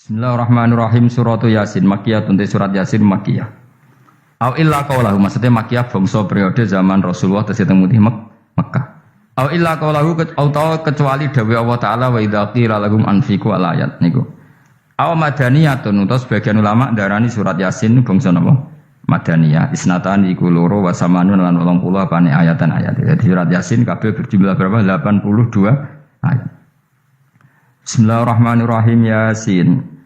Bismillahirrahmanirrahim. Suratu Yasin Makkiyah, tunte surat Yasin Makkiyah. Au illa qaulahu, maksudnya Makkiyah bangsa periode zaman Rasulullah tesih teng mutih Mekkah. Au illa qaulahu kecuali dawuh Allah taala wa idza qila lahum anfiqu alayat niku. Au madaniyatun, utawa sebagian ulama darani surat Yasin bangsa napa? Madaniyah. Isnatan iku loro wa samanun lan 80 apane ayatan ayat. Jadi surat Yasin kabeh berjumlah berapa? 82 ayat. Bismillahirrahmanirrahim. Yasin.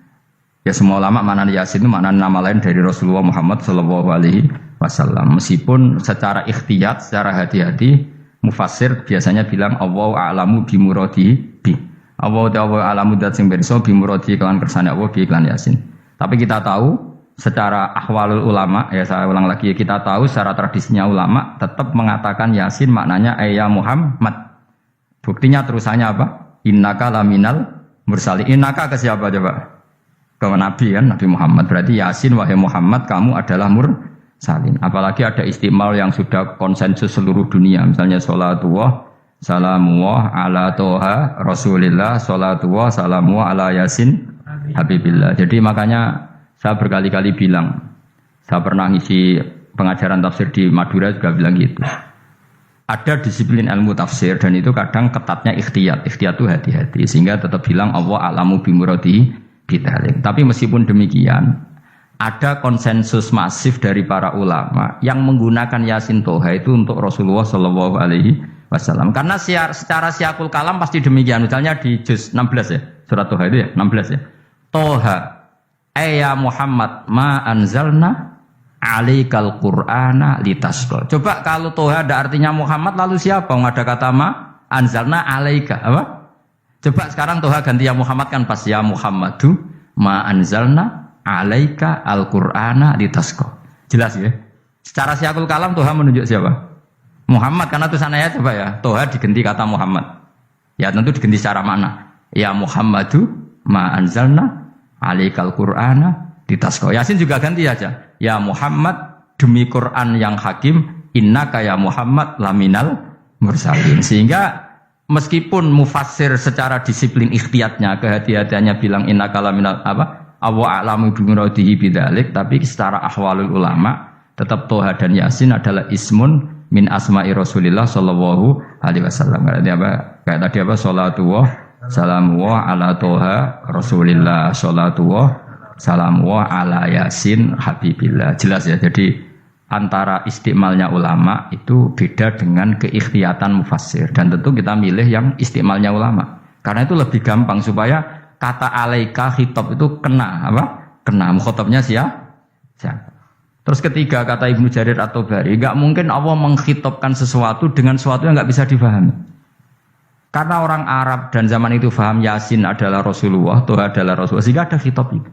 Ya semua ulama makna Yasin itu makna nama lain dari Rasulullah Muhammad sallallahu alaihi wasallam. Meskipun secara ikhtiyat, secara hati-hati mufassir biasanya bilang Allahu a'lamu bi muradi bi. Allahu a'lamu dat sing pirsa bi muradi kelan kersane Allah bi iklan Yasin. Tapi kita tahu secara ahwalul ulama, ya saya ulang lagi, kita tahu secara tradisinya ulama tetap mengatakan Yasin maknanya ya Muhammad. Buktinya terusannya apa? Innaka laminal mursalin. Innaka ke siapa coba? Ke Nabi kan, Nabi Muhammad. Berarti Yasin wahai Muhammad kamu adalah mursalin. Apalagi ada istimal yang sudah konsensus seluruh dunia. Misalnya sholatullah salamullah ala toha rasulillah, sholatullah salamullah ala Yasin habibillah. Jadi makanya saya berkali-kali bilang, saya pernah ngisi pengajaran tafsir di Madura juga bilang gitu. Ada disiplin ilmu tafsir dan itu kadang ketatnya ikhtiyat. Ikhtiyat itu hati-hati sehingga tetap bilang Allah alamu bimuradi bidalik. Tapi meskipun demikian, ada konsensus masif dari para ulama yang menggunakan Yasin Toha itu untuk Rasulullah Shallallahu Alaihi Wasallam. Karena secara siakul kalam pasti demikian. Misalnya di juz 16 ya, surat Toha itu ya, 16 ya. Toha, ya Muhammad ma anzalna alaikal Qur'ana litasqa. Coba kalau Toha ada artinya Muhammad, lalu siapa? Ada kata ma anzalna alaika apa? Coba sekarang Toha ganti ya Muhammad kan pas ya Muhammadu ma anzalna alaika al-Qur'ana litasqa. Jelas ya? Secara siakul kalam Toha menunjuk siapa? Muhammad, karena tulisannya coba ya Toha diganti kata Muhammad. Ya tentu diganti secara mana? Ya Muhammadu ma anzalna alaikal Qur'ana litasqa. Yasin juga ganti aja. Ya Muhammad demi Quran yang hakim, innaka ya Muhammad laminal mursalin. Sehingga meskipun mufassir secara disiplin ikhtiyatnya, kehati-hatiannya bilang innaka laminal apa? Awa a'lamu bimuradihi bidzalik, tapi secara ahwalul ulama tetap Toha dan Yasin adalah ismun min asma'i Rasulillah sallallahu alaihi wasallam. Kayak tadi apa? Salatullah salamullah ala Toha Rasulillah, salatullah salamullah ala Yasin habibillah. Jelas ya, jadi antara istimalnya ulama itu beda dengan keikhtiyatan mufassir. Dan tentu kita milih yang istimalnya ulama karena itu lebih gampang supaya kata alaika khitab itu kena apa? Kena mukhatabnya siapa? Terus ketiga kata Ibnu Jarir At-Tabari, enggak mungkin Allah mengkhitabkan sesuatu dengan sesuatu yang enggak bisa dipahami. Karena orang Arab dan zaman itu paham Yasin adalah Rasulullah, Toha adalah Rasulullah, sehingga ada khitab itu.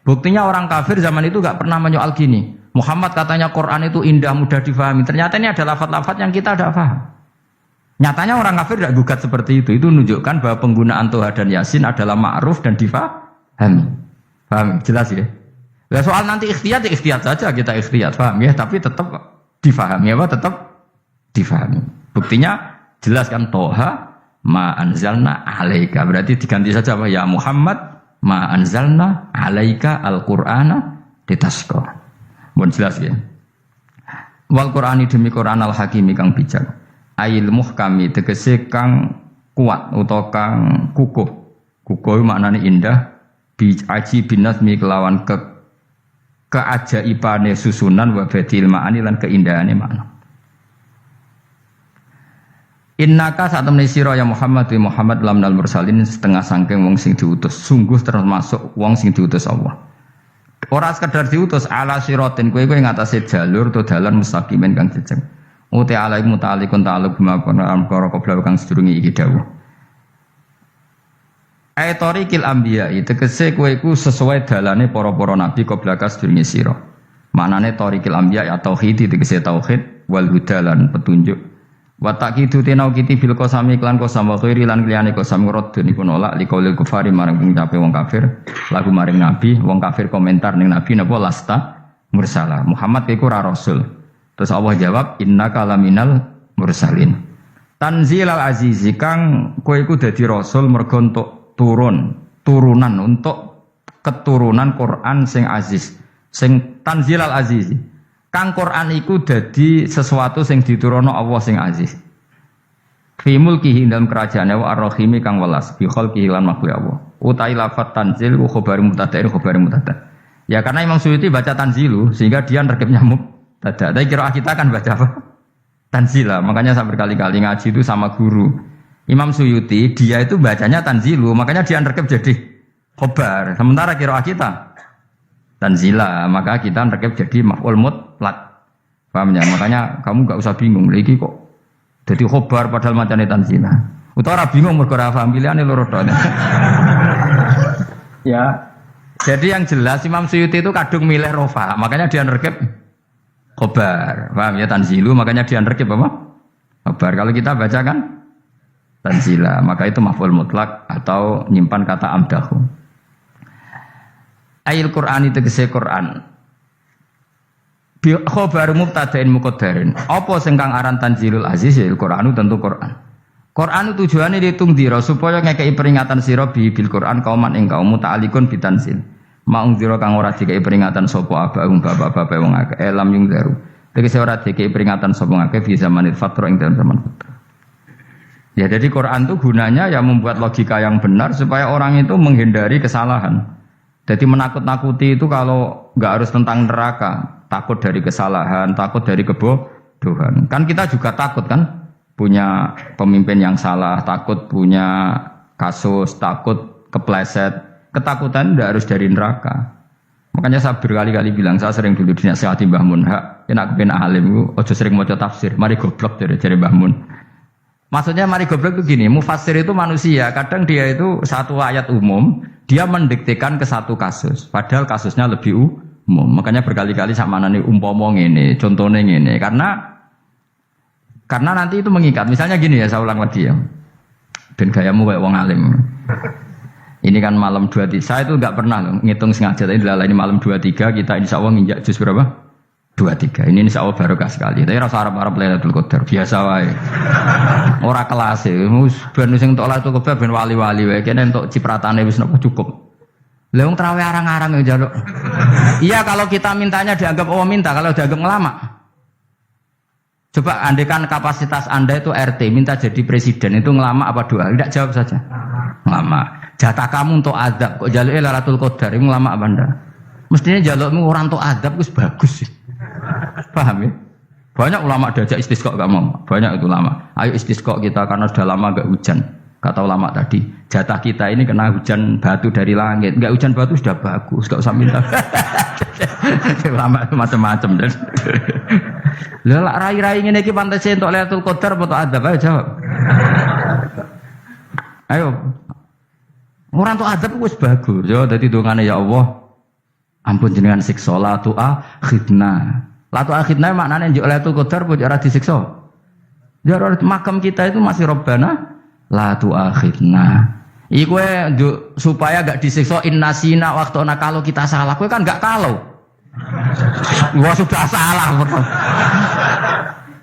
Buktinya orang kafir zaman itu gak pernah menyoal gini. Muhammad katanya Quran itu indah, mudah difahami. Ternyata ini ada lafaz-lafaz yang kita tidak paham. Nyatanya orang kafir tidak gugat seperti itu. Itu menunjukkan bahwa penggunaan Toha dan Yasin adalah ma'ruf dan difahami. Paham? Jelas ya? Nah, soal nanti ikhtiyat, ya ikhtiyat saja kita ikhtiyat. Paham ya? Tapi tetap difahami. Apa? Tetap difahami. Buktinya jelas kan Toha ma anzalna alaika. Berarti diganti saja apa? Ya Muhammad ma anzalna alaika al-Qur'ana litasqa. Mun jelas ya. Wal Qur'ani demi Qur'an al-Hakimi kang bijak. Ail muhkami tegese kang kuat utawa kang kukuh. Kukuh maknane indah, bi aji binasmi kelawan keajaibane susunan wa badil ma'ani lan keindahane makna. Innaka saat temani sira ya Muhammad wa Muhammad lamnal mursalin setengah sangking wong sing diutus. Sungguh termasuk wong sing diutus Allah. Ora sekedar diutus ala siratin kowe ngatasi jalur to dalan mustaqimin kang jejeg. Uti alaihi mutalikun ta'alluq bima qara qabla kang sedurunge iki dawuh. Ayatorikil anbiya tegese kowe iku sesuai dalane para-para nabi qabla sedurunge sira. Maknane torikil anbiya ya tauhid tegese tauhid wal huda lan petunjuk. Wa taqidu tenau kiti bil qasami klan qasam wa khairi lan liyane qasam ngrodun iku nolak liqaulil kufari marang ngucape wong kafir lagu maring nabi. Wong kafir komentar ning nabi napa lasta mursala Muhammad iku ora rasul. Terus Allah jawab innaka laminal mursalin. Tanzilal azizi kang kowe iku dadi rasul mergo entuk turunan untuk keturunan Quran sing aziz, sing tanzilal aziz. Kang Quran iku dadi sesuatu sing diturunno Allah sing aziz. Fi mulkihi dalam kerajaannya wa ar-rahimi kang welas bi khalqihi lan makhluk Allah. Utai lafat tanzil wa khabar mubtada khabar mubtada. Ya karena Imam Suyuti baca tanzilu sehingga dia nerkepnya mubtada. Tapi kira kita kan baca apa? Tanzila. Makanya saya berkali-kali ngaji itu sama guru. Imam Suyuti dia itu bacanya tanzilu, makanya dia nerkep jadi khabar. Sementara kira kita tanzila, maka kita nerkep jadi maf'ul mutlaq. Paham ya? Makanya kamu enggak usah bingung lagi kok. Jadi khabar padahal macane tanzila. Utawa bingung mergo ora paham pilihane loro tok. Ya. Jadi yang jelas Imam Suyuti itu kadung milih rofa, makanya dia nerkep khabar. Paham ya tanzilu, makanya dia nerkep apa? Khabar. Kalau kita baca kan tanzila, maka itu maf'ul mutlak atau nyimpan kata amdahu. Ayil Qur'an itu tegese Qur'an. Bi khabar mubtada'in muqaddarin. Apa sing kang aran tanzilul aziz ya Qur'anu tentu Qur'an. Qur'an tujuane ditungdira supaya ngekeki peringatan sira bil Qur'an kauman ing kaum muta'alliqun bitanzil. Maungdira kang ora dikeki peringatan sapa abahum bapak-bapak wong akeh lam yung daru. Tegese ora dikeki peringatan sapa akeh fi zamanil fatra ing dalam zaman fatra. Ya jadi Quran itu gunanya ya membuat logika yang benar supaya orang itu menghindari kesalahan. Jadi menakut-nakuti itu kalau nggak harus tentang neraka, takut dari kesalahan, takut dari kebodohan. Kan kita juga takut kan punya pemimpin yang salah, takut punya kasus, takut kepleset. Ketakutan tidak harus dari neraka. Makanya saya berkali-kali bilang, saya sering dulu dinasihati Mbah Mun, enak ben alim, ojo sering maca tafsir, mari goblok dari Mbah Mun. Maksudnya mari goblok itu gini, mufassir itu manusia, kadang dia itu satu ayat umum, dia mendiktekan ke satu kasus, padahal kasusnya lebih umum. Makanya berkali-kali sama nani umpama ngene, contohnya ngene, karena nanti itu mengikat. Misalnya gini ya, saya ulang lagi ya, ben gayamu kayak wong alim. Ini kan malam 23, saya itu enggak pernah loh, ngitung sengaja, tapi ini malam 23 kita insya Allah nginjak juz berapa? 23. Ini insya Allah barokah sekali. Tapi rasa Arab Lailatul Qadar biasa wae. Ora kelas e. Ben sing entuk Lailatul Qadar ben wali-wali wae. Kene entuk cipratane wis napa cukup. Lah wong traweh arang-arang yo njaluk. Iya kalau kita mintanya dianggap Allah minta, kalau dianggap ngelama. Coba andekan kapasitas Anda itu RT, minta jadi presiden itu ngelama apa doa? Tidak jawab saja. Ngelama. Jatah kamu untuk adab kok njaluk Lailatul Qadar itu ngelama apa Anda? Mestinya njalukmu orang untuk adab wis bagus sih. Paham ya? Banyak ulama diajak istisqa gak mau. Banyak itu ulama. Ayo istisqa kita karena sudah lama gak hujan. Kata ulama tadi, jatah kita ini kena hujan batu dari langit. Gak hujan batu sudah bagus, gak usah minta. Ulama itu macam-macam dan. Lah rai-rai ngene iki pantes entuk Lailatul Qadar apa adab ayo jawab. Ayo. Orang untuk adab wis bagus. Yo dadi dongane ya Allah. Ampun jenengan siksa la tu'akhidna. La tu'akhidna maknane njuk Lailatul Qadar apa ora disiksa? Ya makam kita itu masih Rabbana la tu'akhidna. Iku supaya gak disiksa innasina waktuna kalau kita salah. Kowe kan gak kalau. Wah sudah salah.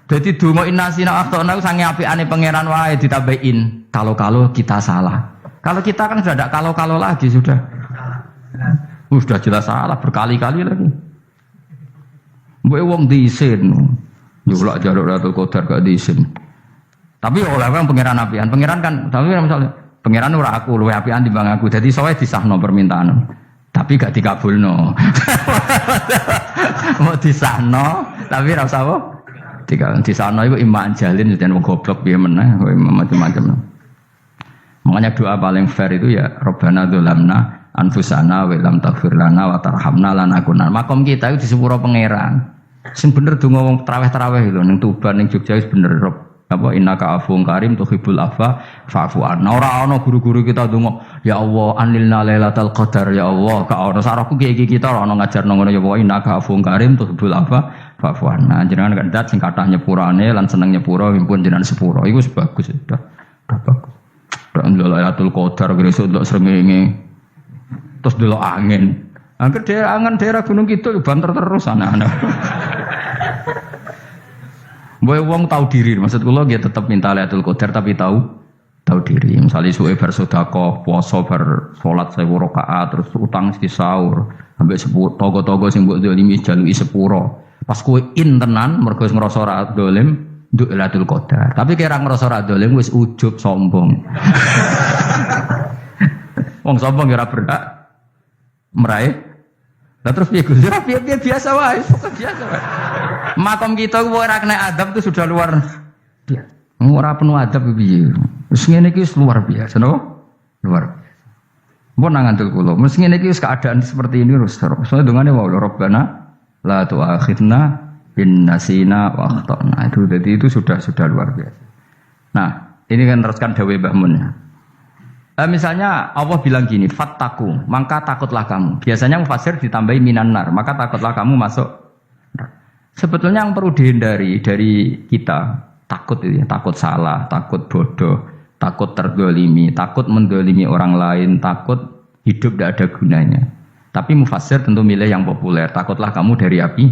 Jadi donga innasina waktuna sange apikane pangeran wae ditambahin kalau kita salah. Kalau kita kan sudah tidak kalau lagi sudah. Sudah jelas salah berkali-kali lagi. Mbok wong diisin. Nyulak jaluk Lailatul Qadar gak diisin. Tapi oleh wong pangeran apian. Pangeran kan tapi misalnya pangeran ora aku luwe apian timbang aku. Jadi sowe disahno permintaan. Tapi gak dikabulno. Mau disahno tapi ora usah apa? Disahno iku iman jalin jan wong goblok piye meneh macam-macam. Makanya doa paling fair itu ya Rabbana dzalamna anfusana wa lam taghfir lana wa tarhamna lanakunanna. Makom kita itu di sepuro pangeran. Sing bener donga wong traweh-traweh lho ning Tuban ning Jogja wis bener Rob. Apa innaka afuwun karim tuhibbul afwa fa'fu anna. Ora ana guru-guru kita donga ya Allah anilna lailatul qadar ya Allah. Ka ana sarahku iki kita ora ana ngajarno ngono ya Allah innaka afuwun karim tuhibbul afwa fa'fu anna. Jenengan kandat sing kathah nyepurane lan seneng nyepuro impun jenengan sepuro. Iku wis bagus sudah. Bagus. Lailatul Qadar besok ndelok srengenge. Terus delok angin. Angger daerah Gunung Kidul banter terus anak-anak. Boy wong tahu diri, maksud kula nggih tetep minta Lailatul Qadar tapi tahu tahu diri. Misalnya suwe bar sedekah, puasa bar salat 1000 rakaat, terus utang mesti sahur, ambek togo-togo sing mbok dolimi jaluki sepuro. Pas kowe tenan mergo ngrasa ora dolim, nduk Lailatul Qadar. Tapi kira ngrasa ora dolim wis ujub sombong. Wong sombong ora berhak meraih. Lah terus piye Gus? Piye biasa wae, biasa wae. Makom kita ku ora kena adab itu sudah luar biasa. Ora penuh adab piye. Wis ngene iki wis luar biasa, no? Luar biasa. Mbon nang ngandel kula, mesti ngene iki wis keadaan seperti ini terus. Soale dongane wae Rabbana la tu'akhidna in nasina wa akhtana. Itu sudah luar biasa. Nah, ini kan teruskan dawuh Mbah Mun. Misalnya Allah bilang gini, fattaku, maka takutlah kamu. Biasanya mufasir ditambahi minan nar, maka takutlah kamu masuk. Sebetulnya yang perlu dihindari dari kita, takut itu ya, takut salah, takut bodoh, takut terdolimi, takut mendolimi orang lain, takut hidup tidak ada gunanya. Tapi mufasir tentu milih yang populer, takutlah kamu dari api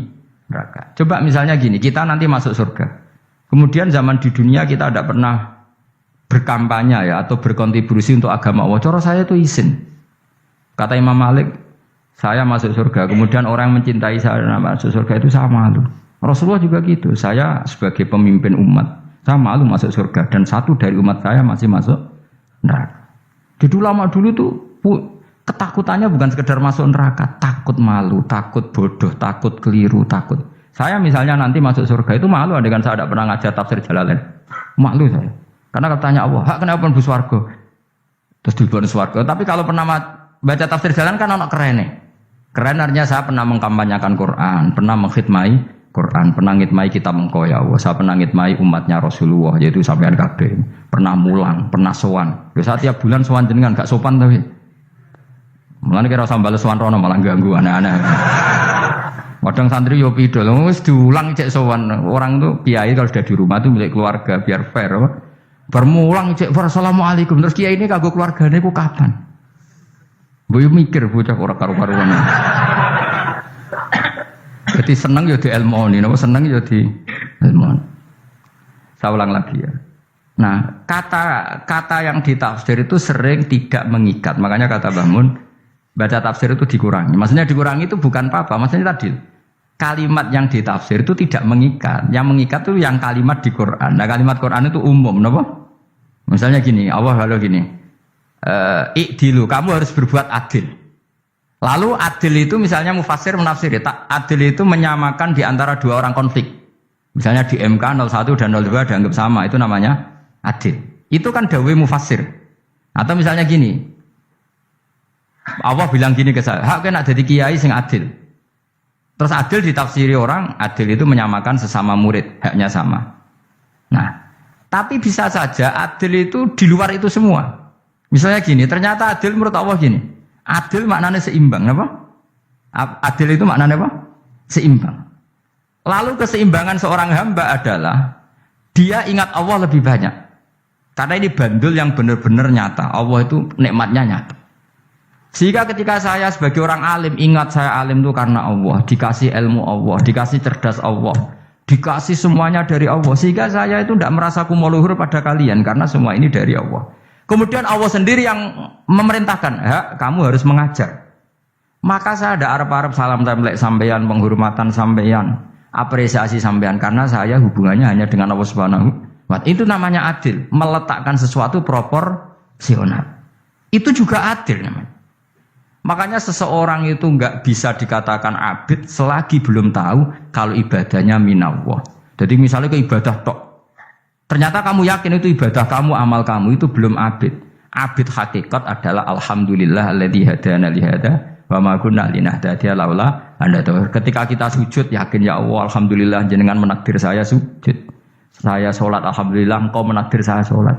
neraka. Coba misalnya gini, kita nanti masuk surga. Kemudian zaman di dunia kita tidak pernah berkampanye ya atau berkontribusi untuk agama Allah. Cara saya itu izin. Kata Imam Malik, saya masuk surga. Kemudian orang yang mencintai saya dan masuk surga itu saya malu. Rasulullah juga gitu. Saya sebagai pemimpin umat, saya malu masuk surga. Dan satu dari umat saya masih masuk neraka. Jadi ulama dulu tuh ketakutannya bukan sekedar masuk neraka, takut malu, takut bodoh, takut keliru, takut. Saya misalnya nanti masuk surga itu malu dengan saya tidak pernah ngajar tafsir Jalalain. Malu saya. Karena katanya Allah, hak kenapa pun swarga? Terus dibon swarga. Tapi kalau pernah baca tafsir jalan kan anak keren nih. Keren artinya saya pernah mengkampanyakan Quran, pernah mengkhidmai Quran, pernah ngitmai kitab engkau ya Allah. Saya pernah ngitmai umatnya Rasulullah, yaitu sampean kabeh. Pernah mulang, pernah sowan. Biasa tiap bulan sowan jenengan gak sopan tapi. Mulane kira sambal sowan rono malah ganggu anak-anak. Kadang santri yo pidol, wis diulang cek sowan. Orang tuh kiai kalau sudah di rumah tuh milik keluarga biar fair. Bermulang cek assalamualaikum terus kiai ini kagok keluargane ku kapan? Boyo mikir bocah ora karo-karuan. Jadi seneng ya di ilmoni, napa seneng ya di ilmoni. Saya ulang lagi ya. Nah, kata yang ditafsir itu sering tidak mengikat. Makanya kata Mbah Mun, baca tafsir itu dikurangi. Maksudnya dikurangi itu bukan apa-apa, maksudnya tadi kalimat yang ditafsir itu tidak mengikat. Yang mengikat itu yang kalimat di Quran. Nah, kalimat Quran itu umum, napa? Misalnya gini, Allah lalu gini. Ikdilu, kamu harus berbuat adil. Lalu adil itu misalnya mufassir menafsiri, adil itu menyamakan di antara dua orang konflik. Misalnya di MK 01 dan 02 dianggap sama, itu namanya adil. Itu kan dawai mufassir. Atau misalnya gini, Allah bilang gini ke saya, hak kena jadi kiai sing adil. Terus adil ditafsiri orang, adil itu menyamakan sesama murid, haknya sama. Nah, tapi bisa saja adil itu di luar itu semua. Misalnya gini, ternyata adil menurut Allah gini. Adil maknanya seimbang, apa? Adil itu maknanya apa? Seimbang. Lalu keseimbangan seorang hamba adalah dia ingat Allah lebih banyak. Karena ini bandul yang benar-benar nyata. Allah itu nikmatnya nyata. Sehingga ketika saya sebagai orang alim ingat saya alim itu karena Allah, dikasih ilmu Allah, dikasih cerdas Allah, dikasih semuanya dari Allah. Sehingga saya itu tidak merasa kumuluhur pada kalian karena semua ini dari Allah. Kemudian Allah sendiri yang memerintahkan, ya, kamu harus mengajar. Maka saya ada arep-arep salam templek sampeyan, penghormatan sampeyan, apresiasi sampeyan karena saya hubungannya hanya dengan Allah Subhanahu wa Ta'ala. Itu namanya adil, meletakkan sesuatu proporsional. Itu juga adil namanya. Makanya seseorang itu enggak bisa dikatakan abid selagi belum tahu kalau ibadahnya minallah. Jadi misalnya ke ibadah tok. Ternyata kamu yakin itu ibadah kamu, amal kamu itu belum abid. Abid hakikat adalah alhamdulillah alladzi hadana li hada wa ma kunna linahtadiya laula anda tahu. Ketika kita sujud yakin ya Allah alhamdulillah jenengan menakdir saya sujud. Saya sholat alhamdulillah engkau menakdir saya sholat.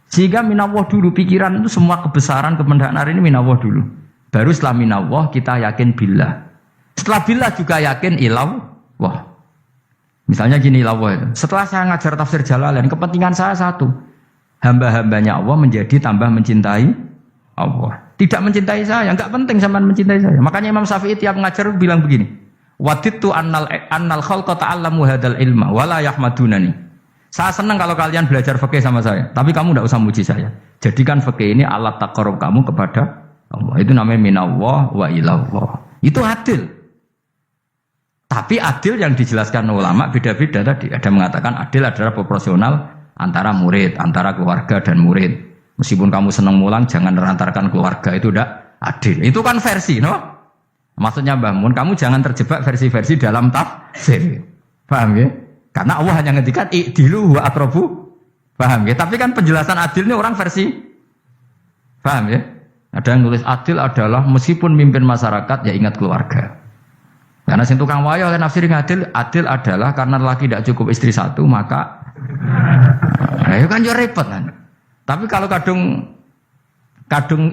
Sehingga minallah dulu pikiran itu semua kebesaran kemendahan hari ini minallah dulu. Baru setelah minallah kita yakin billah. Setelah billah juga yakin ilallah. Misalnya gini lawah itu. Setelah saya ngajar tafsir Jalalain, kepentingan saya satu. Hamba-hambanya Allah menjadi tambah mencintai Allah. Tidak mencintai saya, enggak penting sampean mencintai saya. Makanya Imam Syafi'i tiap ngajar bilang begini. Wadittu annal khalqa ta'allamu hadal ilma wala yahmadunani. Saya senang kalau kalian belajar fikih sama saya, tapi kamu tidak usah muji saya. Jadikan fikih ini alat taqarrub kamu kepada Allah. Itu namanya minallah wa ilallah. Itu adil. Tapi adil yang dijelaskan ulama beda-beda tadi. Ada mengatakan adil adalah proporsional antara murid, antara keluarga dan murid. Meskipun kamu senang mulang, jangan merantarkan keluarga, itu tidak adil. Itu kan versi, no? Maksudnya Mbah Mun, kamu jangan terjebak versi-versi dalam tafsir. Paham ya? Karena Allah hanya ngendikan i'dilu wa aqrabu. Paham ya? Tapi kan penjelasan adil ini orang versi. Paham ya? Ada yang nulis adil adalah meskipun mimpin masyarakat ya ingat keluarga. Karena sing tukang wayo kan nafsir adil adalah karena laki tidak cukup istri satu maka itu kan yo repot kan. Tapi kalau kadung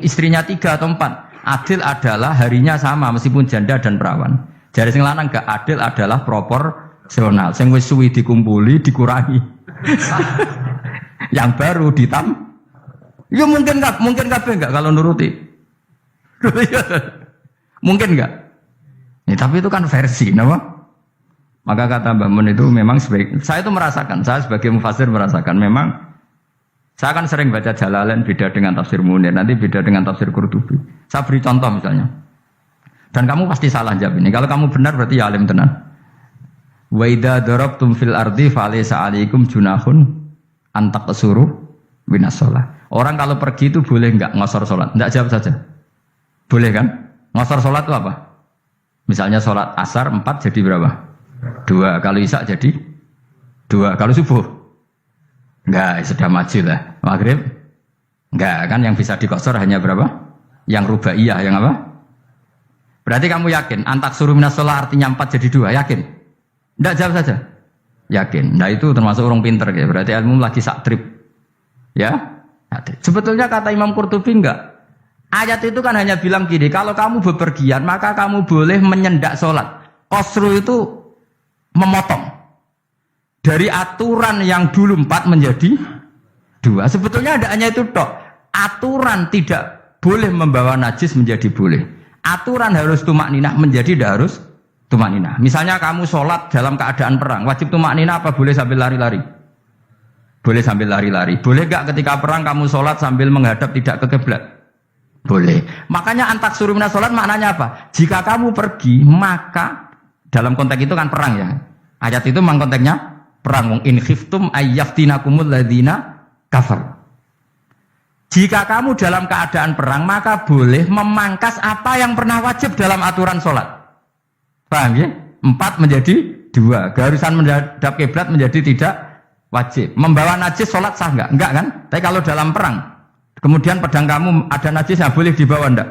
istrinya 3 atau 4, adil adalah harinya sama meskipun janda dan perawan. Jadi sing lanang gak adil adalah proporsional. Sing wis suwi dikumpuli dikurangi. Yang baru ya mungkin kabeh enggak kalau nuruti. Mungkin enggak. Ya, tapi itu kan versi, nama. Maka kata Mbak Mun itu memang saya itu merasakan, saya sebagai mufassir merasakan memang saya akan sering baca Jalalain beda dengan tafsir Munir, nanti beda dengan tafsir Qurtubi. Saya beri contoh misalnya. Dan kamu pasti salah jawab ini. Kalau kamu benar berarti ya alim tenan. Wa idza darabtum fil ardi falaysa 'alaikum junahun an taqsuru minas shalah. Orang kalau pergi itu boleh enggak ngosor salat? Enggak, jawab saja. Boleh kan? Ngosor salat itu apa? Misalnya salat asar 4 jadi berapa? 2. Kalau isya jadi 2. Kalau subuh? Enggak, sudah maju lah. Maghrib? Enggak, kan yang bisa dikosor hanya berapa? Yang rubaiyah, yang apa? Berarti kamu yakin antak suruh minas shalah artinya 4 jadi 2, yakin? Enggak, jawab saja. Yakin. Nah itu termasuk orang pinter ya. Berarti ilmu lagi sak trip. Ya? Sebetulnya kata Imam Qurtubi enggak. Ayat itu kan hanya bilang gini, kalau kamu bepergian maka kamu boleh menyendak sholat. Qasru itu memotong. Dari aturan yang dulu 4 menjadi 2. Sebetulnya ada hanya itu tok. Aturan tidak boleh membawa najis menjadi boleh. Aturan harus tumakninah menjadi tidak harus tumakninah. Misalnya kamu sholat dalam keadaan perang, wajib tumakninah apa boleh sambil lari-lari? Boleh sambil lari-lari. Boleh gak ketika perang kamu sholat sambil menghadap tidak ke kiblat? Boleh. Makanya antak suruh minas sholat maknanya apa? Jika kamu pergi maka dalam konteks itu kan perang ya. Ayat itu memang konteksnya perang. In khiftum ayyaftinakumul ladzina kafar. Jika kamu dalam keadaan perang maka boleh memangkas apa yang pernah wajib dalam aturan sholat. Paham ya? 4 menjadi 2. Garusan menghadap kiblat menjadi tidak wajib. Membawa najis sholat sah enggak? Enggak kan? Tapi kalau dalam perang kemudian pedang kamu ada najisnya, boleh dibawa enggak?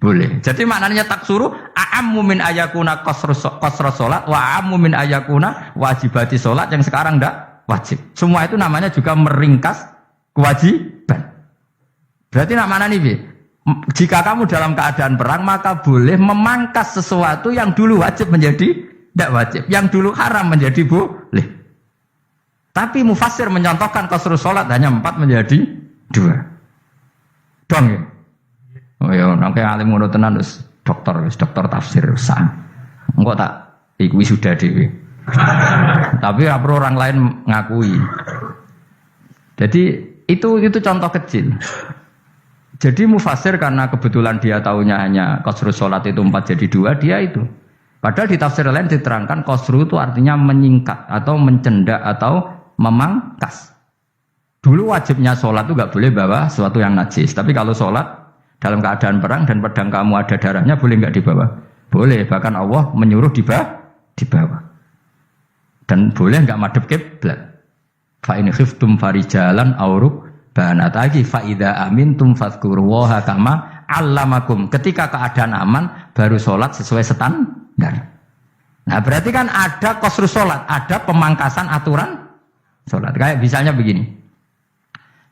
Boleh. Jadi maknanya taksuru a'ammu min ayakuna qasra sholat wa a'ammu min ayakuna wajibati sholat yang sekarang enggak wajib. Semua itu namanya juga meringkas kewajiban. Berarti maknanya ini, jika kamu dalam keadaan perang maka boleh memangkas sesuatu yang dulu wajib menjadi tidak wajib, yang dulu haram menjadi boleh. Tapi mufassir menyontohkan qasru sholat hanya 4 menjadi 2. Dong ya. Oh ya, nang kaya alim ngono tenan wis dokter tafsir sah. Engko tak iku sudah dhewe. Tapi ora perlu orang lain ngakui. Jadi itu contoh kecil. Jadi mufassir karena kebetulan dia tahunya hanya qasru sholat itu 4 jadi 2, dia itu. Padahal di tafsir lain diterangkan qasru itu artinya menyingkat atau mencendak atau memangkas. Dulu wajibnya sholat itu gak boleh bawa sesuatu yang najis. Tapi kalau sholat dalam keadaan perang dan pedang kamu ada darahnya, boleh gak dibawa? Boleh. Bahkan Allah menyuruh dibawa. Dan boleh gak madhep kiblat. Fa in khiftum farijalan auruk banatagi fa idza amintum fadhkurullaha kama 'allamakum. Ketika keadaan aman baru sholat sesuai standar. Nah berarti kan ada qasru sholat, ada pemangkasan aturan sholat. Kayak misalnya begini.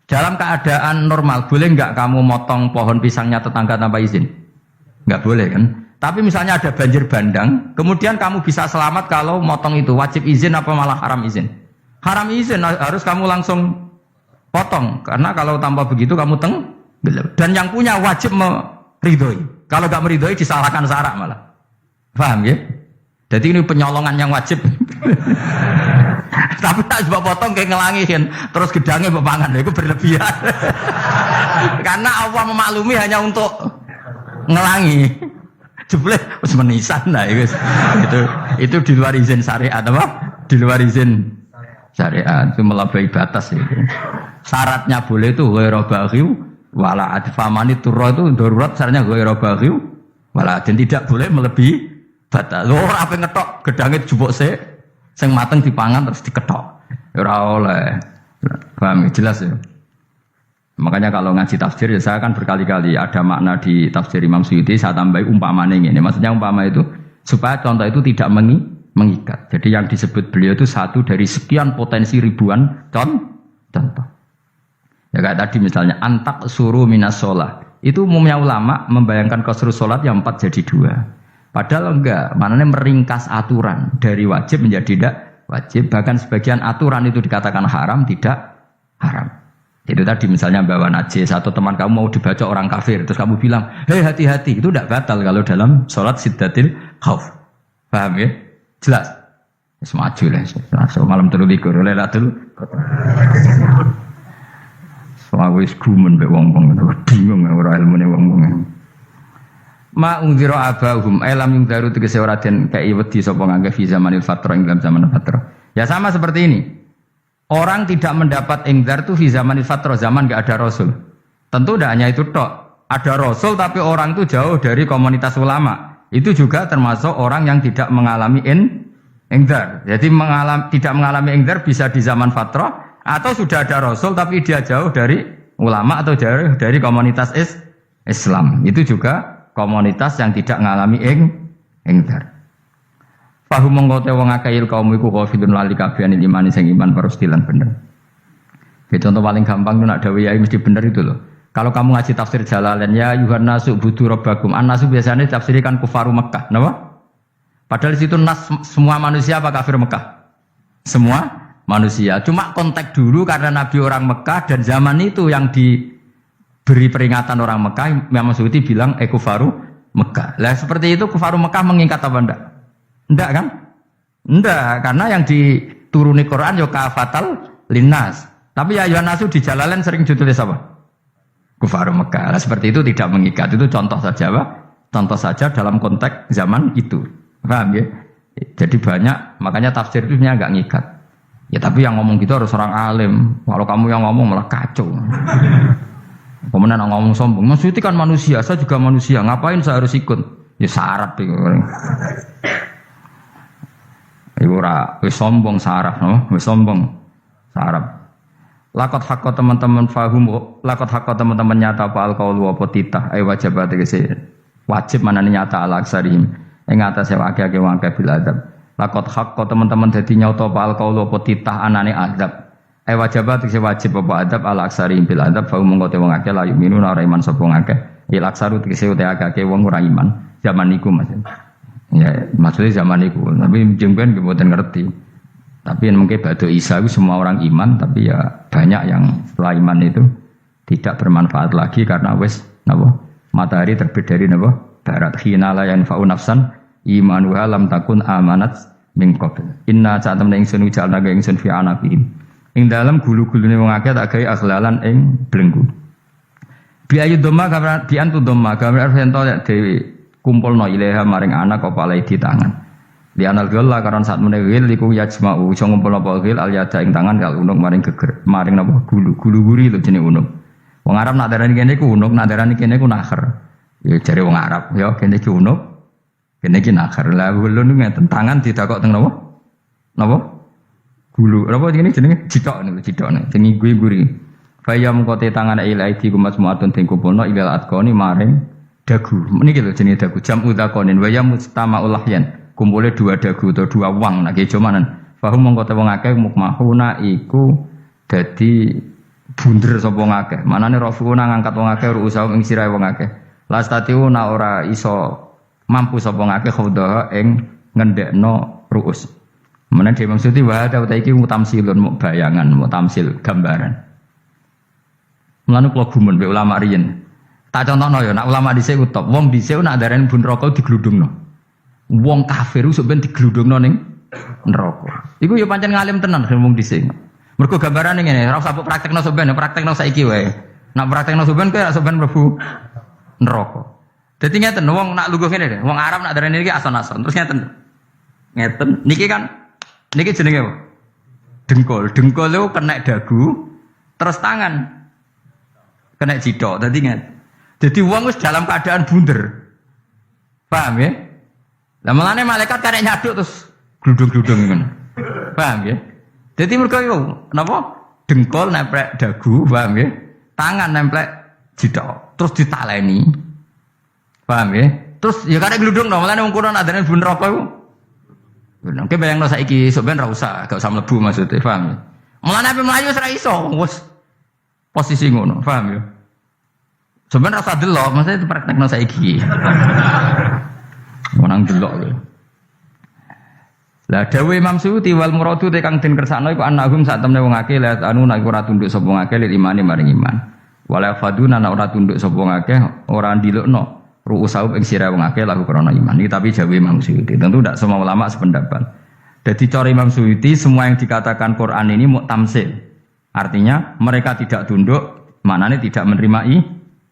Dalam keadaan normal, boleh nggak kamu motong pohon pisangnya tetangga tanpa izin? Nggak boleh kan? Tapi misalnya ada banjir bandang, kemudian kamu bisa selamat kalau motong itu. Wajib izin apa malah haram izin? Haram izin, harus kamu langsung potong. Karena kalau tanpa begitu kamu tenggelam. Dan yang punya wajib meridhoi. Kalau nggak meridhoi disalahkan syarak malah. Paham ya? Jadi ini penyolongan yang wajib. Tapi tak coba potong kayak ngelangihin, terus gedangnya bepangan, itu berlebihan. Karena Allah memaklumi hanya untuk ngelangi. Jebule wis menisan lah itu di luar izin syariat apa? Di luar izin syariat itu melampaui batas itu. Syaratnya boleh itu ghairu baghiw wala adfamani turra itu darurat syaratnya ghairu baghiw wala dan tidak boleh melebihi batas. Lho ora ape ngetok gedange jupuk sik sing mateng dipangan terus diketok. Ora oleh. Paham jelas ya. Makanya kalau ngaji tafsir ya saya kan berkali-kali ada makna di tafsir Imam Suyuti saya tambahi umpamanya ini. Maksudnya umpama itu supaya contoh itu tidak mengikat. Jadi yang disebut beliau itu satu dari sekian potensi ribuan contoh. Ya kayak tadi misalnya antak suruh minas sholah. Itu umumnya ulama membayangkan qasru sholat yang 4 jadi 2. Padahal enggak, maknanya meringkas aturan dari wajib menjadi tidak wajib. Bahkan sebagian aturan itu dikatakan haram, tidak haram. Itu tadi misalnya bawa najis atau teman kamu mau dibaca orang kafir terus kamu bilang, hei hati-hati, itu tidak batal kalau dalam sholat siddatil khauf. Paham ya? Jelas? Semaju lah, so, malam terlikur, lelatul. Soalnya wis gumun be wong-wong, bingung ora ilmune wong-wong. Ma ungzira abahum alam yung daru tegese ora den kei wedi sapa ngangge fi zamanil fatrah ing dalam zaman fatrah. Ya sama seperti ini. Orang tidak mendapat ingdar itu di zaman fatrah, zaman enggak ada rasul. Tentu tidak hanya itu tok. Ada rasul tapi orang itu jauh dari komunitas ulama. Itu juga termasuk orang yang tidak mengalami ingdar. Jadi tidak mengalami ingdar bisa di zaman fatrah atau sudah ada rasul tapi dia jauh dari ulama atau jauh dari komunitas Islam. Itu juga komunitas yang tidak mengalami ingdar. Fahum mengkote wong akail kaum iku qafidun lali kabehane imani sing iman parustilan bener. Contoh paling gampang itu nak dawuh yai mesti bener itu loh. Kalau kamu ngaji tafsir Jalalain ya yuhan nasu budu rabbakum. An-nasu biasanya tafsirkan kufaru Mekah, napa? Padahal di situ nas semua manusia apa kafir Mekah? Semua manusia. Cuma konteks dulu karena Nabi orang Mekah dan zaman itu yang diberi peringatan orang Mekah, Imam Suyuti bilang kufaru Mekah. Lah seperti itu kufaru Mekah mengikat apa enggak? Enggak kan? Enggak, karena yang dituruni Quran yo kafatal linnas. Tapi ya nasu di Jalalain sering ditulis apa? Kufar Mekah. Nah, seperti itu tidak mengikat. Itu contoh saja, Pak. Contoh saja dalam konteks zaman itu. Paham ya? Jadi banyak, makanya tafsir itu enggak ngikat. Ya tapi yang ngomong gitu harus orang alim. Kalau kamu yang ngomong malah kacau. Kemudian ngomong sombong. Maksudnya kan manusia, saya juga manusia. Ngapain saya harus ikut? Ya syarat itu. Ibu ora wis sombong saraf no, wis sombong saraf. Lakot hakko teman-teman fahum, lakot hakko teman-teman nyata apa alqaulu apa titah, wajib tegese wajib manane nyata ala aksarihim. Ing atase akeh-akeh wong akeh bil adab. Lakot hakko teman-teman dadi nyata apa alqaulu apa titah anane adab. Wajib tegese wajib apa adab ala aksarihim bil adab, fahum mengko wong akeh la yu'minuna ora iman sapa wong akeh. Il aksaru tegese utek akeh wong ora iman. Zaman niku Mas. Ya, maksudnya zaman itu, tapi jengben kemudian ngerti. Tapi mungkin batu Isa itu semua orang iman, tapi ya banyak yang setelah iman itu tidak bermanfaat lagi karena wes, napa? Matahari terbit dari napa? Barat. Hina la yanfa'u nafsan imanuha lam takun amanat min qabl. Inna sa'atam ingsun ujalna ka ingsun fi anaqihim. Ing dalam gulu-gulune wong akeh tak gawe aghlalan ing belenggu. Biayu dhamma gambar diantu dhamma gambar ento dhewe. Kumpulno ilaha maring anak apa alai di tangan. Di anal gila karon saat menegil iku yajma'u iso ngumpulno apa gil al yada ing tangan kal unuk maring geger maring napa gulu-guri lho jenenge unuk. Wong Arab nak darani kene iku unuk, nak darani kene iku nakher. Ya jare wong Arab, ya kene iki unuk, kene iki nakher. Lah ulun ngeten tangan didakok teng napa? Napa? Gulu. Napa jenenge jithok niku jithokne. Jenenge guri. Bayam kote tangan ilai di kumas muatun ting kumpulno ilal atqoni maring dagu, ini gitu jenis dagu jam udakonin, waya mustamaul lahyan, kumpulnya 2 dagu atau 2 wang, nak kejo manan. Fahum mengkota wong akeh mukmahuna iku dadi bunder sapa wong akeh. Manane rafuna ngangkat wong akeh ruusa ing sirahe wong akeh. Lastatiuna ora iso mampu sapa wong akeh khudha ing ngendekno ruus. Menawa dhewe maksudi wa ta iki mutamsilun muk bayangan, mutamsil gambaran. Mulane kula gumun be ulama riyen. Tak contohno ya, nak ulama dhisik top. Wong dhisik nak darani bun rokok digludungno. wong kafir sok ben diglundungno ning neraka. Iku ya pancen ngalim tenan ngomong dhisik. Mergo gambarane ngene, ora usah praktekno sok ben, praktekno saiki wae. Nak praktekno sok ben kowe sok ben mlebu neraka. Dadi ngeten wong nak lungguh ngene deh, wong Arab nak darani iki ason-ason. Terus ngeten. Ngeten niki kan niki jenenge apa? Dengkul. Dengkul itu kena dagu, terus tangan kena jidok. Dadi ngeten. Jadi wong wis dalam keadaan bunder. Paham ya? Lah mulane malaikat karek nyaduk terus gludung-gludung ngono. Paham ya? Jadi mergo yo napa? Dengkul nempel dagu, paham ya? Tangan nempel jidok, terus ditaleni. Paham ya? Terus ya karek gludung dong, mulane wong kuno adane bunder apa iku? Bener, ki bayangno saiki sok ben ra usah, gak usah mlebu maksudnya, paham ya? Mulane ape mlayu wis ra iso, wis posisi ngono, paham ya? Sebenarnya rasa delok, maksudnya itu praktekno saiki. Menang delok lho. Lah dawuh Imam Suyuti wal muradu te kang den kersakno iku annahum sak temne wong akeh la anu nek ora tunduk sapa ngakeh lil imani maring iman. Wala faduna nek ora tunduk sapa ngakeh ora ndilukno ru'usau ing sira wong akeh lagu krana iman. Iki tapi dawuh Imam Suyuti. Tentu tidak semua ulama sependapat. Jadi cara Imam Suyuti semua yang dikatakan Quran ini tamsil. Artinya mereka tidak tunduk, maknanya tidak menerima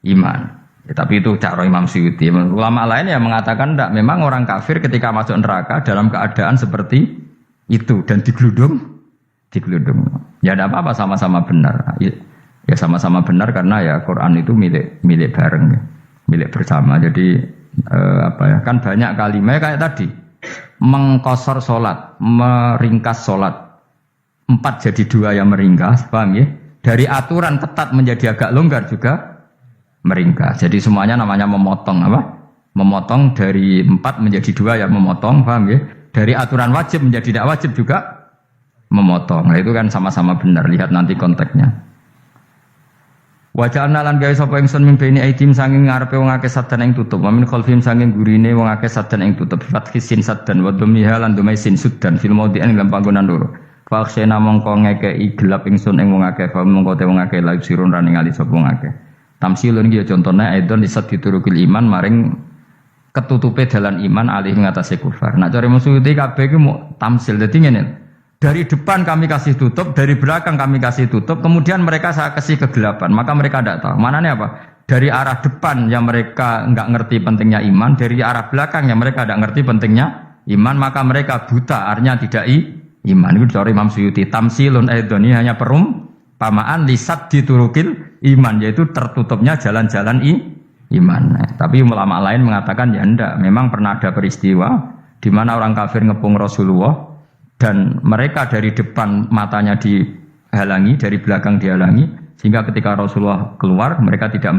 iman. Ya, tapi itu cara Imam Suyuti. Ulama lain yang mengatakan tidak, memang orang kafir ketika masuk neraka dalam keadaan seperti itu dan digeludung. Ya tidak apa-apa, sama-sama benar. Ya sama-sama benar karena ya Quran itu milik bareng, ya. Milik bersama. Jadi kan banyak kalimat kayak tadi mengkosor sholat, meringkas sholat 4 jadi 2 yang meringkas, paham ya? Dari aturan ketat menjadi agak longgar juga meringkas. Jadi semuanya namanya memotong apa? Memotong dari 4 menjadi 2 yang memotong, paham ya? Dari aturan wajib menjadi tidak wajib juga memotong. Nah, itu kan sama-sama benar. Lihat nanti konteksnya. Waja'alna lan gawe sapa ingsun mimpeni aidim sanging ngarepe wong akeh sadan ing tutup. Wa min khalfihim sanging gurine wong akeh sadan ing tutup. Fathisin sadan wa dhumiha lan dhumai sin sudan fil maudhi'an ing panggonan loro. Fa akhsena mongko ngekeki gelap ingsun ing wong akeh, fa mongko te wong akeh lagi sirun ra ningali sapa wong akeh. Tamsilun iki contone aidon disat diturukil iman maring ketutupe dalan iman alih ngatasé kufar. Nek cara Suyuti kabeh iki mau tamsil. Dadi ngene. Dari depan kami kasih tutup, dari belakang kami kasih tutup, kemudian mereka saya kasih kegelapan, maka mereka tidak tahu. Mananya apa? Dari arah depan yang mereka enggak ngerti pentingnya iman, dari arah belakang yang mereka tidak ngerti pentingnya iman, maka mereka buta, artinya tidak iman. Itu cara Imam Suyuti. Tamsilun aidon ini hanya perumpamaan lisat diturukil iman, yaitu tertutupnya jalan-jalan iman. Tapi ulama lain mengatakan ya enggak, memang pernah ada peristiwa di mana orang kafir ngepung Rasulullah dan mereka dari depan matanya dihalangi, dari belakang dihalangi, sehingga ketika Rasulullah keluar mereka tidak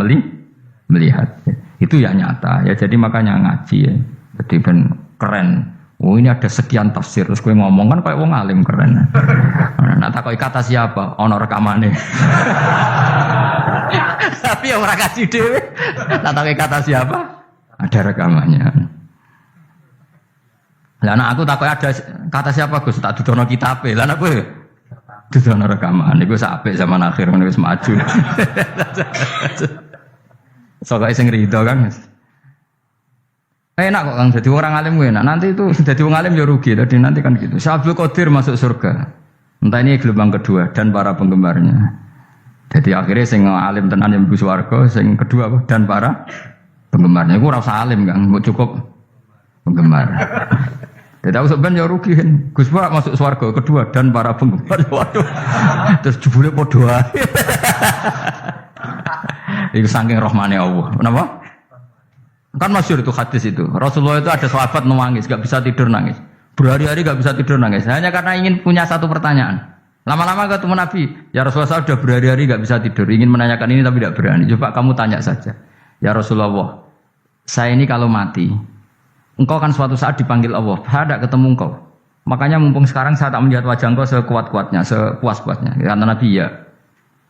melihat. Itu ya nyata ya, jadi makanya ngaji ya. Jadi ben keren. Oh ini ada sekian tafsir, terus gue ngomong kan kayak wong alim keren. Nah takoki kata siapa? Ono rekamane. Tapi yang ora kasih dhewe. Nah takoki kata siapa? Ada rekamannya. Lah anak aku takut ada kata siapa Gus tak dudono kitabe. Lah anak kowe dudono rekaman niku sak apik zaman akhir ngono wis maju. Soale sing rido kan. Enak kok Kang dadi orang alim kowe enak. Nanti itu dadi wong alim ya rugi. Tadi nanti kan gitu. Syabul Qadir masuk surga. Entah ini gelombang kedua dan para penggemarnya. Jadi akhirnya sing alim tenan yang mlebu swarga, sing kedua apa? Dan para penggemarnya. Iku ora usah alim Kang, cukup penggemar. Jadi aku sebenarnya rugi kan. Gus Pak masuk swarga kedua dan para penggemar. Waduh. Terus jebule padha ae. Iku saking rahmane Allah. Kenapa? Kan masyhur itu hadis itu. Rasulullah itu ada sahabat nangis, enggak bisa tidur nangis. Berhari-hari enggak bisa tidur nangis. Hanya karena ingin punya satu pertanyaan. Lama-lama ketemu Nabi, ya Rasulullah saya sudah berhari-hari enggak bisa tidur, ingin menanyakan ini tapi tidak berani. Coba kamu tanya saja. Ya Rasulullah, saya ini kalau mati, engkau kan suatu saat dipanggil Allah, saya tidak ketemu engkau. Makanya mumpung sekarang saya tak melihat wajah engkau sekuat-kuatnya, sepuas-puasnya. Kata Nabi ya.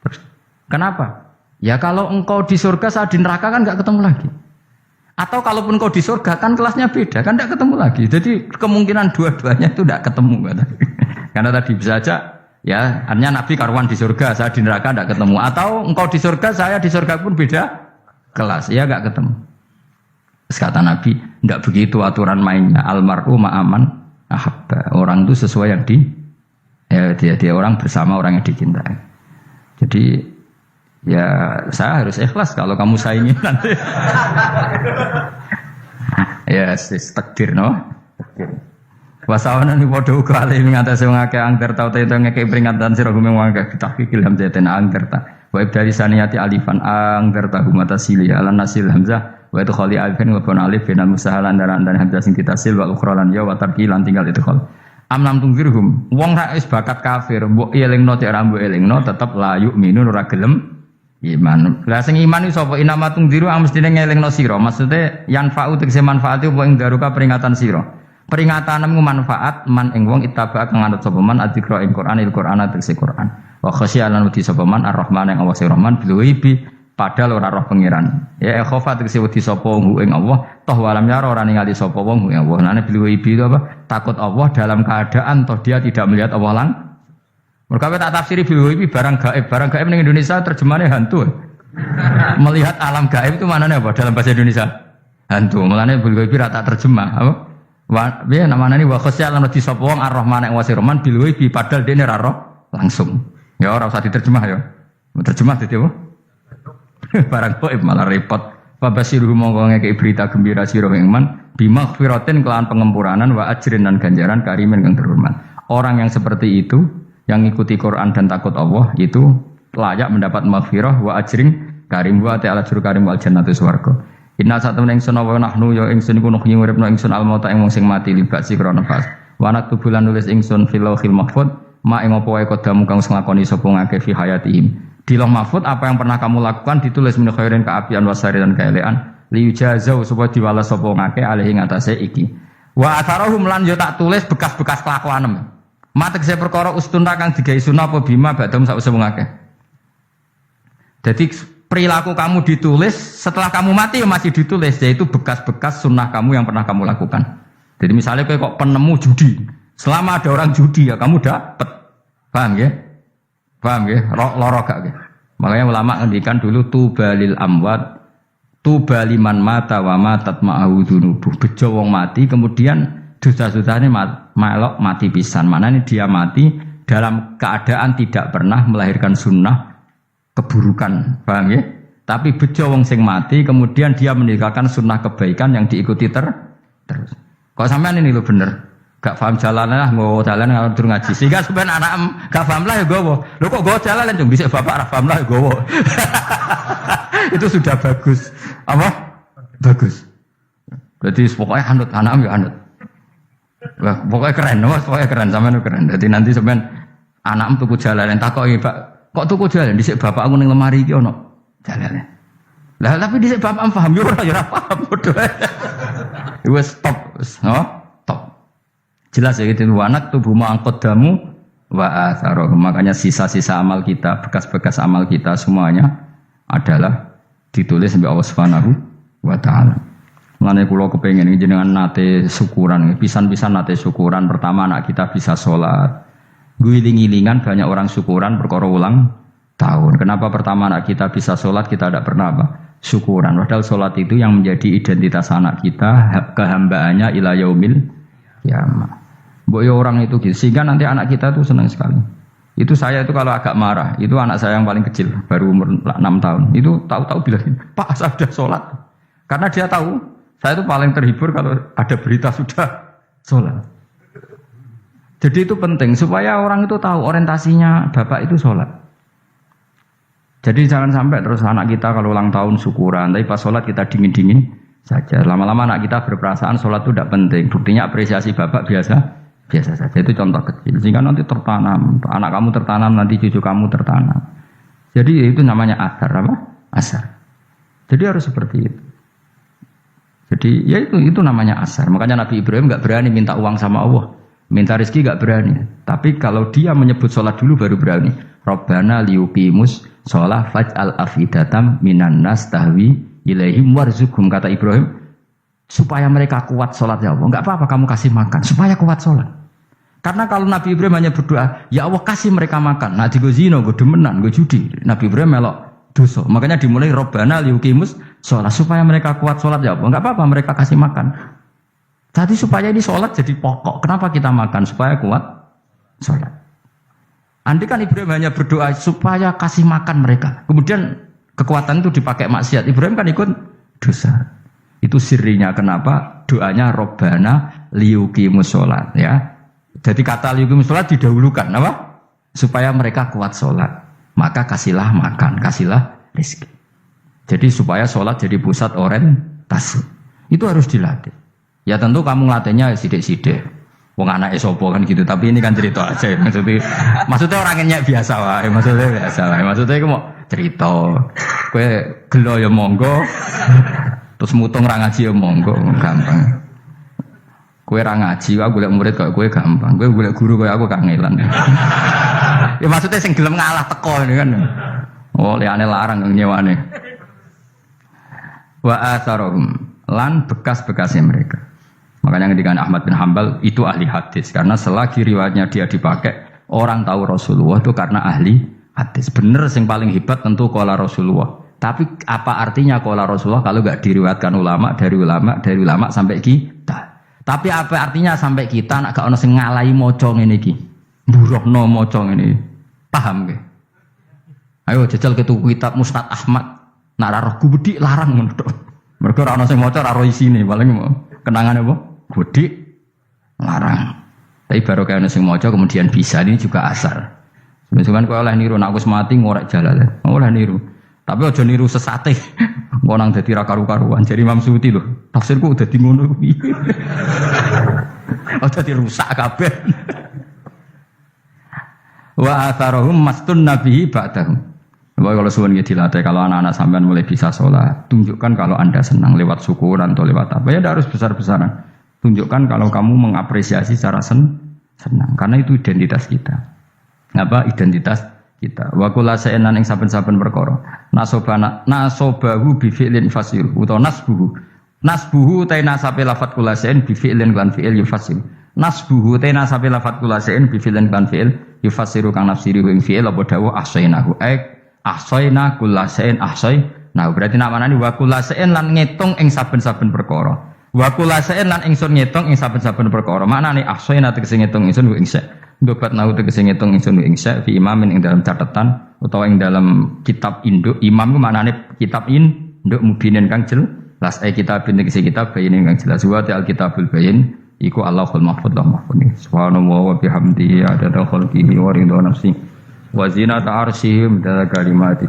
Terus, kenapa? Ya kalau engkau di surga, saya di neraka kan enggak ketemu lagi. Atau kalaupun engkau di surga kan kelasnya beda, kan enggak ketemu lagi. Jadi kemungkinan dua-duanya itu enggak ketemu. Kata. Karena tadi bisa saja, ya artinya Nabi karuan di surga, saya di neraka enggak ketemu. Atau engkau di surga, saya di surga pun beda kelas, ya enggak ketemu. Kata Nabi, tidak begitu aturan mainnya. Almar'u ma'aman ahabba. Orang itu sesuai yang dia orang bersama orang yang dicintai. Jadi ya saya harus ikhlas kalau kamu saingin nanti. Ya, takdir no. Wasawana ni podo uga ale ngatasi ngake angker tau itu ngeke peringatan sira gumeng wangke tahqiqil hamzatin angker ta. Wa dari saniyati alifan angker ta humata sili ala nasil hamzah. Wa itu khali alifin wa pun alif binal musahalan dan hamzah sing ditasil wa ukhra lan ya wa tarkilan tinggal itu khol. Amlam tungfirhum wong ra wis bakat kafir mbok elingno cek ra mbok elingno tetep la yu'minu ora gelem iman. Lah sing iman iku sapa inama tungdiru mestine ngelingno sira. Maksude yanfa'u tegese manfaate apa ing daruka peringatan sira. Peringatanmu manfaat man ing wong ittaba kang anut sapa man adzikra ing Qur'anil Qur'ana tegese Qur'an. Wa khasyi'an wedi sapa man ar-Rahman ing Allah Rahman bil ghaibi padahal ora roh pangeran. Ya khofa tegese wedi sapa wong ing Allah, toh walam yara ora ningali sapa wong ing Allah. Nane bil ghaibi itu apa? Takut Allah dalam keadaan toh dia tidak melihat Allah lang. Mereka tak tafsiri bil ghaibi barang gaib. Barang gaib ning Indonesia terjemahannya hantu. Melihat alam gaib itu maknanya apa dalam bahasa Indonesia? Hantu. Mulane bil ghaibi ra tak terjemah, apa? Biar namanya ini wakosya lan di sapa wong ar-Rahman yang wasi Rahman bil ghaibi padahal dene ra roh langsung. Ya ora usah diterjemah ya. Terjemah dadi apa? Barang gaib malah repot. Fabasiruhu mongko ngekeki berita gembira sira ing man bimaghfiratin kelawan pengempuranan wa ajrin dan ganjaran karimin kang terhormat. Orang yang seperti itu yang ngikuti Quran dan takut Allah itu layak mendapat maghfirah wa ajrin karim wa ta'ala juru karim wal jannatu swarga. Inna satamna ingsun wa nahnu ya ingsun iku nuhyi uripna ingsun al mauta ing wong sing mati libat si krana pas. Wa naktubulan nulis ingsun fil lauhil mahfuz ma ing apa wae kodamu kang nglakoni sapa ngake fi hayatihim. Di Lauh Mahfuz apa yang pernah kamu lakukan ditulis min khairin kaapian wasari dan kaelean li yujazau supaya diwales sapa ngake alih ing atase iki. Wa atharahum lan yo tak tulis bekas-bekas kelakuanem. Matek saya perkara ustunna kang digawe sunah apa bima badam sause wong akeh. Jadi perilaku kamu ditulis setelah kamu mati ya masih ditulis, yaitu bekas-bekas sunnah kamu yang pernah kamu lakukan. Jadi misalnya kayak kok penemu judi, selama ada orang judi ya kamu dapat, paham ya? Paham ya? Loro gak ya? Makanya ulama ngendikan dulu tubalil amwat, tubaliman mata wa matat ma'ahu dunubuh. Bejo wong mati kemudian dosa-dosanya melok mati pisan. Maknanya dia mati dalam keadaan tidak pernah melahirkan sunnah keburukan, paham ya? Tapi bejo wong sing mati kemudian dia meninggalkan sunnah kebaikan yang diikuti terus. Kok sampean ini lo bener? Gak paham jalan lah, mau jalan kalau turun ngaji. Sehingga sebenarnya anak gak paham lah ya gowo. Lo kok gowo jalan dong? Bisa bapak gak paham lah ya gowo. Itu sudah bagus. Apa? Bagus. Berarti pokoknya anut, anak ya anut. Wah, pokoknya keren, pokoknya keren sama itu keren. Jadi nanti sebenarnya anak tuku jalan tak kok Pak. Kok tuku jalan? Dhisik bapak aku ning lemari iki ono jalane. Lah tapi dhisik bapak paham yo ora paham bodoh. Wes stop, no? Jelas ya gitu, wanak tubuh ma'angkodamu wa atharoh. Makanya sisa-sisa amal kita, bekas-bekas amal kita semuanya adalah ditulis oleh Allah Subhanahu wa ta'ala. Mengenai pulau kepengen ini jenengan nate syukuran, pisan-pisan nate syukuran. Pertama anak kita bisa sholat. Guling-gilingan banyak orang syukuran perkara ulang tahun. Kenapa pertama anak kita bisa sholat, kita tidak pernah apa? Syukuran. Padahal sholat itu yang menjadi identitas anak kita, kehambaannya ila yaumil qiyamah. Boyo orang itu gitu, sehingga nanti anak kita tuh senang sekali. Itu saya itu kalau agak marah, itu anak saya yang paling kecil, baru umur 6 tahun. Itu tahu-tahu bilang, Pak saya sudah sholat. Karena dia tahu, saya itu paling terhibur kalau ada berita sudah sholat. Jadi itu penting, supaya orang itu tahu orientasinya bapak itu sholat. Jadi jangan sampai terus anak kita kalau ulang tahun syukuran, tapi pas sholat kita dingin-dingin saja. Lama-lama anak kita berperasaan sholat itu tidak penting. Buktinya apresiasi bapak biasa saja. Itu contoh kecil. Sehingga nanti tertanam. Anak kamu tertanam, nanti cucu kamu tertanam. Jadi itu namanya asar. Apa? Asar. Jadi harus seperti itu. Jadi ya itu namanya asar. Makanya Nabi Ibrahim gak berani minta uang sama Allah. Minta rezeki gak berani. Tapi kalau dia menyebut sholat dulu baru berani. Rabbana liyuqimus sholah faj'al afidatam minan nas tahwi ilaihim warzuqhum, kata Ibrahim, supaya mereka kuat sholat ya Allah. Enggak apa-apa kamu kasih makan supaya kuat sholat. Karena kalau Nabi Ibrahim hanya berdoa, ya Allah kasih mereka makan. Nah, gue zino, gue demenan, gue judi. Nabi Ibrahim melok dosa. Makanya dimulai Rabbana liyuqimus sholat supaya mereka kuat sholat ya apa? Enggak apa-apa mereka kasih makan. Tadi supaya ini sholat jadi pokok. Kenapa kita makan? Supaya kuat sholat. Andai kan Ibrahim hanya berdoa supaya kasih makan mereka. Kemudian kekuatan itu dipakai maksiat. Ibrahim kan ikut dosa. Itu sirinya kenapa doanya Rabbana liyuqimus sholat ya. Jadi kata liyuqimus sholat didahulukan apa? Supaya mereka kuat sholat. Maka kasihlah makan, kasihlah rezeki. Jadi supaya sholat jadi pusat orientasi. Itu harus dilatih. Ya tentu kamu ngelatihnya sidik-sidik. Wong anak esopo kan gitu. Tapi ini kan cerita aja. Maksudnya orangnya biasa wae. Maksudnya aku mau cerita. Kue gelo ya monggo. Terus mutung ra ngaji ya monggo, gampang. Kue ra ngaji, aku golek murid kok kue gampang. Kue golek guru kaya aku kangelan. Ya maksudnya sing gelem ngalah teko ini kan. Oh, liyane larang nyewane. Wa atharum lan bekas-bekasnya mereka. Makanya ketika Ahmad bin Hambal itu ahli hadis karena selagi riwayatnya dia dipakai orang tahu Rasulullah itu karena ahli hadis. Bener yang paling hebat tentu qala Rasulullah. Tapi apa artinya qala Rasulullah kalau enggak diriwayatkan dari ulama sampai kita. Tapi apa artinya sampai kita nek gak ono sing ngalahi maca ngene iki. Mburohno maca ngene. Paham nggih? Ayo jajal ke tuku kitab Mustad Ahmad. Nek ora roh gubedi larang ngono tok. Mergo ora ono sing maca ora ro isine, paling mau kenangan apa? Gudi larang. Tapi baru kayak sing maca kemudian bisa ini juga asar. Sebenarnya kau oleh niru, nak mati ngorek jalan. Oleh niru. Tapi aja niru sesate. Kau nang dadi ra karu-karuan. Jadi Imam Suyuti lho. Tafsirku udah di ngono kuwi. Udah dirusak kabeh. Wa atharuhum mastun nabihi ba'dahum. Bahwa kalau suwun dilatih, kalau anak-anak sampean mulai bisa sholat, tunjukkan kalau anda senang lewat syukuran atau lewat apa. Ya tidak harus besar-besaran. Tunjukkan kalau kamu mengapresiasi secara senang. Karena itu identitas kita. Apa? Identitas kita. Wa kullu shay'in ing saben-saben perkara. Nasobahu bi fi'lin fasir. Utawa nasbuhu ta nasabe lafat kullu shay'in bi fi'lin kan fi'il yufasir. Nasbuhu ta nasabe lafat kullu shay'in bi fi'lin kan fi'il yufasiru kang nafsiri ing fi'il apa dawuh ahsainahu. Ahsayna kullu shay'in ahsay. Nah, berarti nak manani wa kullu shay'in lan ngitung ing saben-saben perkara. Wa kullu shay'in lan ingsun ngitung ing saben-saben perkara. Maknane ahsayna tegese ngitung ingsun ing sa. Dobat nau tegese ngitung ingsun ing sa fi imamin ing dalam catatan utawa ing dalam kitab induk. Imam ku maknane kitab induk mubinin kang jelas. Kitabin tegese kitab bayin kang jelas. Wa al kitabul bayin iku Allahul mahfuz lah mahfuz. Subhanallah wa bihamdihi adada khalqihi wa ridha nafsi wa zinata arsyihi midada kalimati.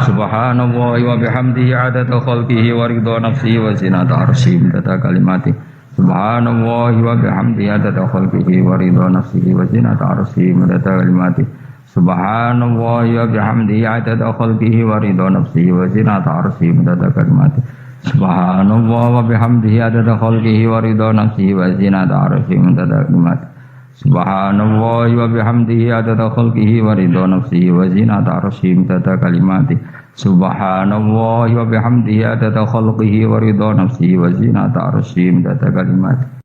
Subhanallah wa bihamdihi adada khalqihi wa ridha nafsi wa zinata arsyihi midada kalimati. Subhanallah wa bihamdihi adada khalqihi wa ridha nafsi wa zinata arsyihi midada kalimati. Subhanallah wa bihamdihi adada khalqihi wa ridha nafsi wa zinata arsyihi midada kalimati. Subhanallah wa bihamdihi adada khalqihi wa ridha nafsihi wa zinata arsyihi midada kalimati. Subhanallah wa bihamdihi adada khalqihi wa ridha nafsihi wa zinata arsyihi midada kalimati. Subhanallah wa bihamdihi adada khalqihi wa ridha nafsihi wa zinata arsyihi midada kalimati.